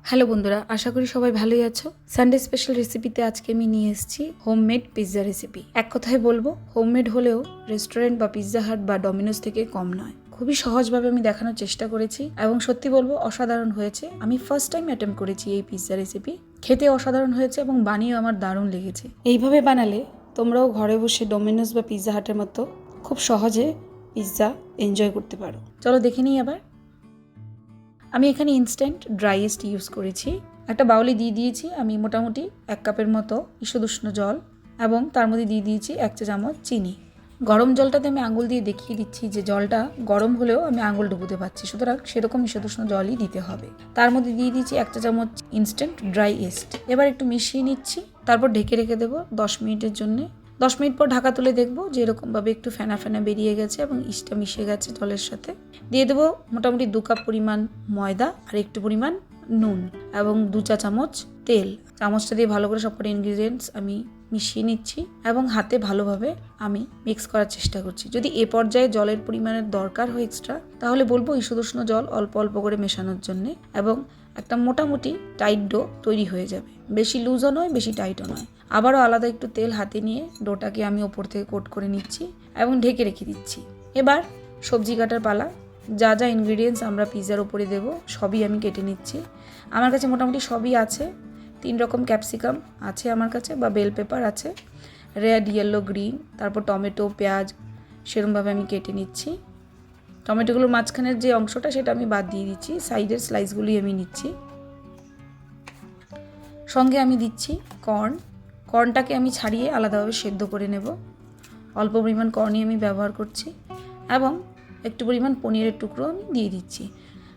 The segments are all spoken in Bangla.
হ্যালো বন্ধুরা, আশা করি সবাই ভালোই আছো। সানডে স্পেশাল রেসিপিতে আজকে আমি নিয়ে এসেছি হোমমেড পিৎজা রেসিপি। এক কথায় বলবো, হোমমেড হলেও রেস্টুরেন্ট বা পিৎজা হাট বা ডমিনোস থেকে কম নয়। খুবই সহজভাবে আমি দেখানোর চেষ্টা করেছি এবং সত্যি বলবো অসাধারণ হয়েছে। আমি ফার্স্ট টাইম অ্যাটেম্প্ট করেছি এই পিৎজা রেসিপি। খেতে অসাধারণ হয়েছে এবং বানিয়েও আমার দারুণ লেগেছে। এইভাবে বানালে তোমরাও ঘরে বসে ডমিনোস বা পিৎজা হাটের মতো খুব সহজে পিৎজা এনজয় করতে পারো। চলো দেখে নিই আবার। আমি এখানে ইনস্ট্যান্ট ড্রাই ইস্ট ইউজ করেছি। একটা বাউলে দিয়ে দিয়েছি আমি মোটামুটি 1 কাপের মতো ঈষদুষ্ণ জল এবং তার মধ্যে দিয়ে দিয়েছি 1 চা চামচ চিনি। গরম জলটাতে আমি আঙুল দিয়ে দেখিয়ে দিচ্ছি যে জলটা গরম হলেও আমি আঙুল ডুবোতে পারছি, সুতরাং সেরকম ঈষদুষ্ণ জলই দিতে হবে। তার মধ্যে দিয়ে দিয়েছি 1 চা চামচ ইনস্ট্যান্ট ড্রাই ইস্ট। এবার একটু মিশিয়ে নিচ্ছি, তারপর ঢেকে রেখে দেবো 10 মিনিটের জন্যে। 10 মিনিট পর ঢাকা তুলে দেখবো যে এরকমভাবে একটু ফেনা ফেনা বেরিয়ে গেছে এবং ইস্টটা মিশে গেছে জলের সাথে। দিয়ে দেবো মোটামুটি 2 কাপ পরিমাণ ময়দা আর একটু পরিমাণ নুন এবং 2 চা চামচ তেল। চামচটা দিয়ে ভালো করে সবকটা ইনগ্রিডিয়েন্টস আমি মিশিয়ে নিচ্ছি এবং হাতে ভালোভাবে আমি মিক্স করার চেষ্টা করছি। যদি এ পর্যায়ে জলের পরিমাণের দরকার হয় এক্সট্রা, তাহলে বলবো ঈষদুষ্ণ জল অল্প অল্প করে মেশানোর জন্যে এবং একটা মোটামুটি টাইট ডো তৈরি হয়ে যাবে। বেশি লুজও নয়, বেশি টাইটও নয়। আবারও আলাদা একটু তেল হাতে নিয়ে ডোটাকে আমি ওপর থেকে কোট করে নিচ্ছি এবং ঢেকে রেখে দিচ্ছি। এবার সবজি কাটার পালা। যা যা ইনগ্রিডিয়েন্টস আমরা পিৎজার উপরে দেবো সবই আমি কেটে নিচ্ছি। আমার কাছে মোটামুটি সবই আছে। 3 রকম ক্যাপসিকাম আছে আমার কাছে, বা বেল পেপার আছে, রেড, ইয়েলো, গ্রিন, তারপর টমেটো, পেঁয়াজ সেরকমভাবে আমি কেটে নিচ্ছি। টমেটোগুলোর মাঝখানের যে অংশটা সেটা আমি বাদ দিয়ে দিচ্ছি, সাইডের স্লাইসগুলোই আমি নিচ্ছি। সঙ্গে আমি দিচ্ছি কর্নটাকে আমি ছাড়িয়ে আলাদাভাবে সেদ্ধ করে নেব। অল্প পরিমাণ কর্নই আমি ব্যবহার করছি এবং একটু পরিমাণ পনিরের টুকরো আমি দিয়ে দিচ্ছি।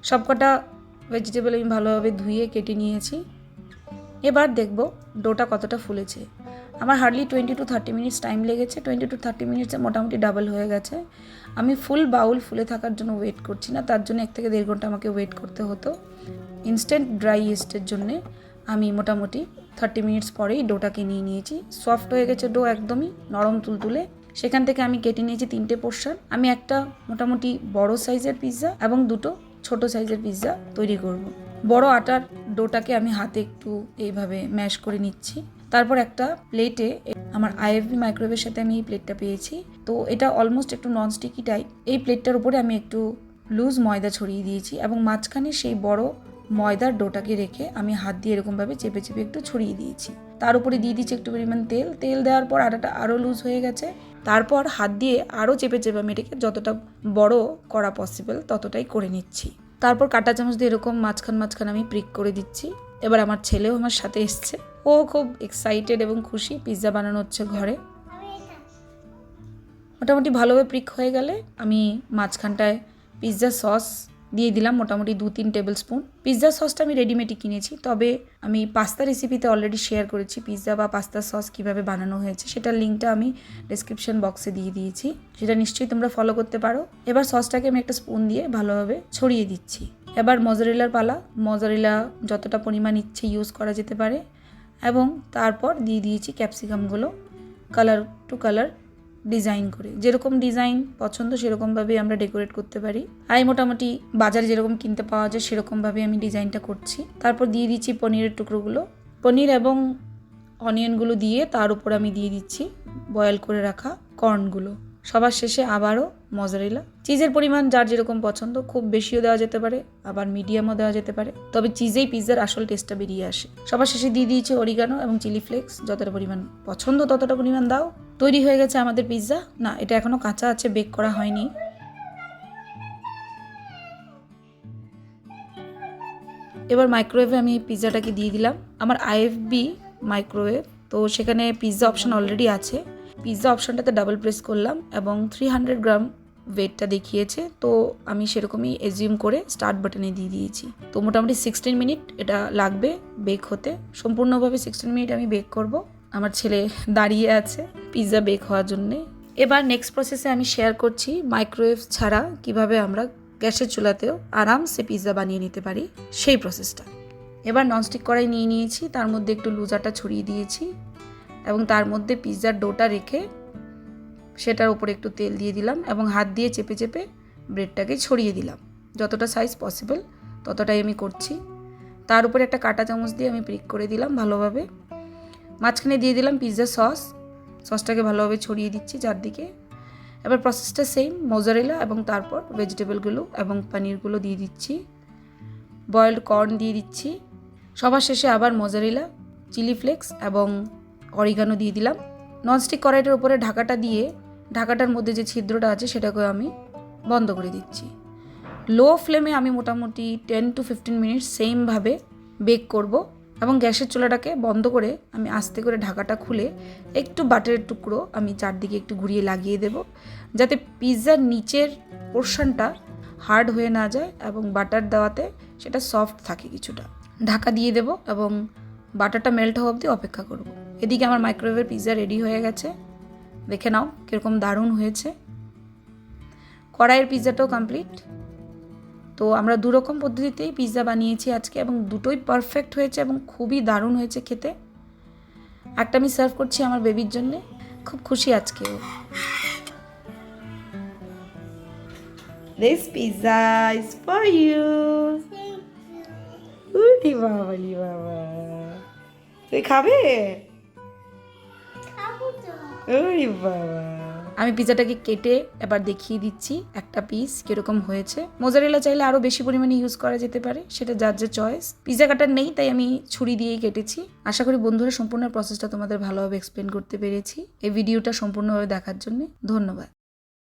সবকটা ভেজিটেবল আমি ভালোভাবে ধুয়ে কেটে নিয়েছি। এবার দেখব ডোটা কতটা ফুলেছে। আমার হার্ডলি 20 to 30 মিনিটস টাইম লেগেছে। 20 to 30 মিনিটসে মোটামুটি ডাবল হয়ে গেছে। আমি ফুল বাউল ফুলে থাকার জন্য ওয়েট করছি না, তার জন্য 1 থেকে 1.5 ঘন্টা আমাকে ওয়েট করতে হতো। ইনস্ট্যান্ট ড্রাই ইস্টের জন্যে আমি মোটামুটি 30 মিনিটস পরেই ডোটাকে নিয়ে নিয়েছি। সফট হয়ে গেছে ডো, একদমই নরম তুলতুলে। সেখান থেকে আমি কেটে নিয়েছি 3টে পোর্শন। আমি একটা মোটামুটি বড় সাইজের পিৎজা এবং 2টো ছোট সাইজের পিৎজা তৈরি করব। বড় আটার ডোটাকে আমি হাতে একটু এইভাবে ম্যাশ করে নিচ্ছি। তারপর একটা প্লেটে, আমার আইএফবি মাইক্রোওয়েভের সাথে আমি এই প্লেটটা পেয়েছি, তো এটা অলমোস্ট একটু ননস্টিকি টাইপ। এই প্লেটটার উপরে আমি একটু লুজ ময়দা ছড়িয়ে দিয়েছি এবং মাঝখানে সেই বড় ময়দার ডোটাকে রেখে আমি হাত দিয়ে এরকমভাবে চেপে চেপে একটু ছড়িয়ে দিয়েছি। তার উপরে দিয়ে দিচ্ছি একটু পরিমাণ তেল দেওয়ার পর আটাটা আরও লুজ হয়ে গেছে। তারপর হাত দিয়ে আরও চেপে চেপে আমি এটাকে যতটা বড় করা পসিবল ততটাই করে নিচ্ছি। তারপর কাঁটা চামচ দিয়ে এরকম মাঝখান আমি প্রিক করে দিচ্ছি। এবার আমার ছেলেও আমার সাথে এসছে, ও খুব এক্সাইটেড এবং খুশি। পিৎজা বানানো হচ্ছে ঘরে। মোটামুটি ভালোভাবে প্রিক হয়ে গেলে আমি মাঝখানটায় পিৎজা সস দিয়ে দিলাম, মোটামুটি 2-3 টেবিল স্পুন। পিৎজা সসটা আমি রেডিমেডই কিনেছি, তবে আমি পাস্তা রেসিপিতে অলরেডি শেয়ার করেছি পিৎজা বা পাস্তা সস কীভাবে বানানো হয়েছে, সেটার লিঙ্কটা আমি ডেসক্রিপশন বক্সে দিয়ে দিয়েছি, সেটা নিশ্চয়ই তোমরা ফলো করতে পারো। এবার সসটাকে আমি একটা স্পুন দিয়ে ভালোভাবে ছড়িয়ে দিচ্ছি। এবার মজারেলার পালা। মজারেলা যতটা পরিমাণ ইচ্ছে ইউজ করা যেতে পারে এবং তারপর দিয়ে দিয়েছি ক্যাপসিকামগুলো কালার টু কালার ডিজাইন করে। যেরকম ডিজাইন পছন্দ সেরকমভাবে আমরা ডেকোরেট করতে পারি। আর মোটামুটি বাজারে যেরকম কিনতে পাওয়া যায় সেরকমভাবে আমি ডিজাইনটা করছি। তারপর দিয়ে দিচ্ছি পনিরের টুকরোগুলো, পনির এবং অনিয়নগুলো দিয়ে তার উপর আমি দিয়ে দিচ্ছি বয়েল করে রাখা কর্নগুলো। সবার শেষে আবারও মজারেলা। চিজের পরিমাণ যার যেরকম পছন্দ, খুব বেশিও দেওয়া যেতে পারে আবার মিডিয়ামও দেওয়া যেতে পারে, তবে চিজেই পিৎজার আসল টেস্টটা বেরিয়ে আসে। সবার শেষে দিয়ে দিয়েছি অরিগানো এবং চিলি ফ্লেক্স। যতটা পরিমাণ পছন্দ ততটা পরিমাণ দাও। তৈরি হয়ে গেছে আমাদের পিৎজা। না, এটা এখনও কাঁচা আছে, বেক করা হয়নি। এবার মাইক্রোওয়েভে আমি পিৎজাটাকে দিয়ে দিলাম। আমার আইএফবি মাইক্রোওয়েভ, তো সেখানে পিৎজা অপশান অলরেডি আছে। পিৎজা অপশানটাতে ডাবল প্রেস করলাম এবং 300 গ্রাম ওয়েটটা দেখিয়েছে, তো আমি সেরকমই এজিউম করে স্টার্ট বাটনে দিয়ে দিয়েছি। তো মোটামুটি 16 মিনিট এটা লাগবে বেক হতে। সম্পূর্ণভাবে 16 মিনিট আমি বেক করব। আমার ছেলে দাঁড়িয়ে আছে পিৎজা বেক হওয়ার জন্যে। এবার নেক্সট প্রসেসে আমি শেয়ার করছি মাইক্রোওয়েভ ছাড়া কিভাবে আমরা গ্যাসের চুলাতেও আরামসে পিৎজা বানিয়ে নিতে পারি, সেই প্রসেসটা। এবার ননস্টিক কড়াই নিয়ে নিয়েছি, তার মধ্যে একটু লুজ আটা ছড়িয়ে দিয়েছি এবং তার মধ্যে পিৎজার ডোটা রেখে সেটার উপরে একটু তেল দিয়ে দিলাম এবং হাত দিয়ে চেপে চেপে ব্রেডটাকে ছড়িয়ে দিলাম। যতটা সাইজ পসিবল ততটাই আমি করছি। তার উপরে একটা কাঁটা চামচ দিয়ে আমি প্রিক করে দিলাম ভালোভাবে। মাঝখানে দিয়ে দিলাম পিৎজা সসটাকে ভালোভাবে ছড়িয়ে দিচ্ছি চারদিকে। এবার প্রসেসটা সেম, মোজারেলা এবং তারপর ভেজিটেবলগুলো এবং পনিরগুলো দিয়ে দিচ্ছি, বয়েলড কর্ন দিয়ে দিচ্ছি। সবার শেষে আবার মোজারেলা, চিলি ফ্লেক্স এবং অরিগানো দিয়ে দিলাম। ননস্টিক কড়াইটার উপরে ঢাকাটা দিয়ে ঢাকাটার মধ্যে যে ছিদ্রটা আছে সেটাকে আমি বন্ধ করে দিচ্ছি। লো ফ্লেমে আমি মোটামুটি 10 to 15 মিনিট সেমভাবে বেক করব এবং গ্যাসের চুলাটাকে বন্ধ করে আমি আস্তে করে ঢাকাটা খুলে একটু বাটারের টুকরো আমি চারদিকে একটু ঘুরিয়ে লাগিয়ে দেব, যাতে পিৎজার নিচের পোর্শনটা হার্ড হয়ে না যায় এবং বাটার দেওয়াতে সেটা সফট থাকে কিছুটা। ঢাকা দিয়ে দেব এবং বাটারটা মেল্ট হওয়া অবধি অপেক্ষা করব। এদিকে আমার মাইক্রোওয়েভের পিৎজা রেডি হয়ে গেছে, দেখে নাও কীরকম দারুণ হয়েছে। কড়াইয়ের পিৎজাটাও কমপ্লিট। তো আমরা দুরকম পদ্ধতিতেই পিৎজা বানিয়েছি আজকে এবং দুটোই পারফেক্ট হয়েছে এবং খুবই দারুণ হয়েছে খেতে। একটা আমি সার্ভ করছি আমার বেবির জন্যে, খুব খুশি আজকেও। This pizza is for you. উলি বাবা, তুই খাবে? উলি বাবা। আমি পিৎজাটাকে কেটে এবার দেখিয়ে দিচ্ছি একটা পিস কিরকম হয়েছে। মোজারেলা চাইলে আরও বেশি পরিমাণে ইউজ করা যেতে পারে, সেটা যার যে চয়েস। পিৎজা কাটার নেই তাই আমি ছুরি দিয়েই কেটেছি। আশা করি বন্ধুরা সম্পূর্ণ প্রসেসটা তোমাদের ভালোভাবে এক্সপ্লেন করতে পেরেছি। এই ভিডিওটা সম্পূর্ণভাবে দেখার জন্য ধন্যবাদ।